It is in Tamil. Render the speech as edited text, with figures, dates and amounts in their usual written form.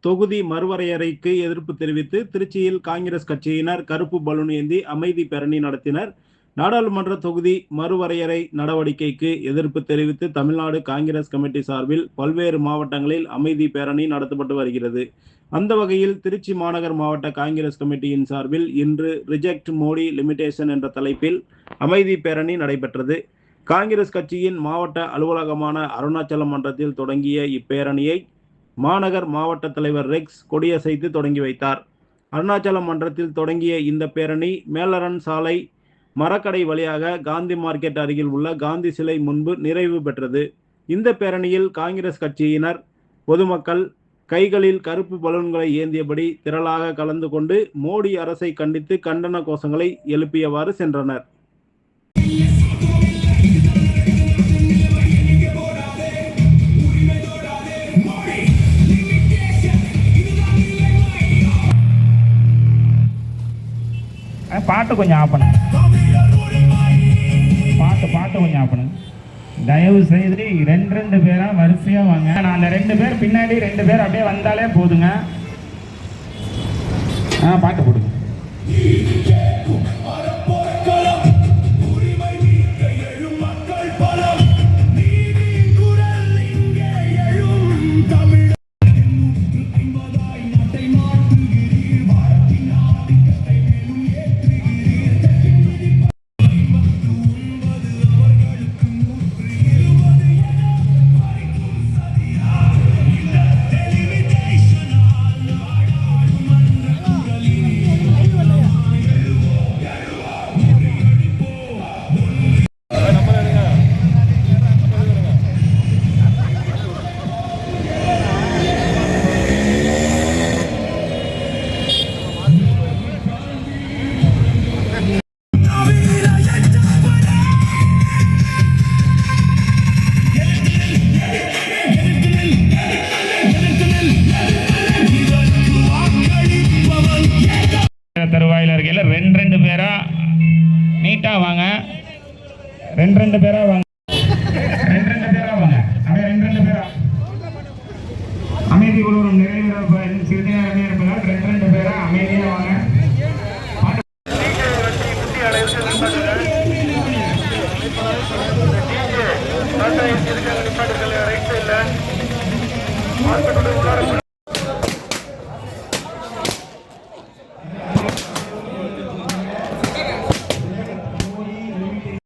தொகுதி மறுவரையறைக்கு எதிர்ப்பு தெரிவித்து திருச்சியில் காங்கிரஸ் கட்சியினர் கருப்பு பலூன் ஏந்தி அமைதி பேரணி நடத்தினர். நாடாளுமன்ற தொகுதி மறுவரையறை நடவடிக்கைக்கு எதிர்ப்பு தெரிவித்து தமிழ்நாடு காங்கிரஸ் கமிட்டி சார்பில் பல்வேறு மாவட்டங்களில் அமைதி பேரணி நடத்தப்பட்டு வருகிறது. அந்த வகையில் திருச்சி மாநகர் மாவட்ட காங்கிரஸ் கமிட்டியின் சார்பில் இன்று ரிஜெக்ட் மோடி லிமிடேஷன் என்ற தலைப்பில் அமைதி பேரணி நடைபெற்றது. காங்கிரஸ் கட்சியின் மாவட்ட அலுவலகமான அருணாச்சலம் மன்றத்தில் தொடங்கிய இப்பேரணியை மாநகர் மாவட்ட தலைவர் ரெக்ஸ் கொடியசைத்து தொடங்கி வைத்தார். அருணாச்சலம் மன்றத்தில் தொடங்கிய இந்த பேரணி மேலரன் சாலை மரக்கடை வழியாக காந்தி மார்க்கெட் அருகில் உள்ள காந்தி சிலை முன்பு நிறைவு பெற்றது. இந்த பேரணியில் காங்கிரஸ் கட்சியினர் பொதுமக்கள் கைகளில் கருப்பு பலூன்களை ஏந்தியபடி திரளாக கலந்து கொண்டு மோடி அரசை கண்டித்து கண்டன கோஷங்களை எழுப்பியவாறு சென்றனர். பாட்டு கொஞ்சம் ஆஃப் பண்ணுங்க. பாட்டு கொஞ்சம் ஆஃப் பண்ணுங்க. தயவு செய்து ரெண்டு பேரா வரிசையா வாங்க. நான் அந்த 2 பேர் பின்னாடி 2 பேர் அப்படியே வந்தாலே போதுங்க. பாட்டு போடுங்க. தருவாயில் இருக்கையில் 2 பேரா நீட்டா வாங்க. 2 பேரா வாங்க. 2 பேரா வாங்க. அப்படியே 2 பேரா அமைதி குழுவும் நிறைவேற சிறிது நேரமே இருப்பதால் 2 பேரா அமைதியா வாங்க. ரைட் சைடில்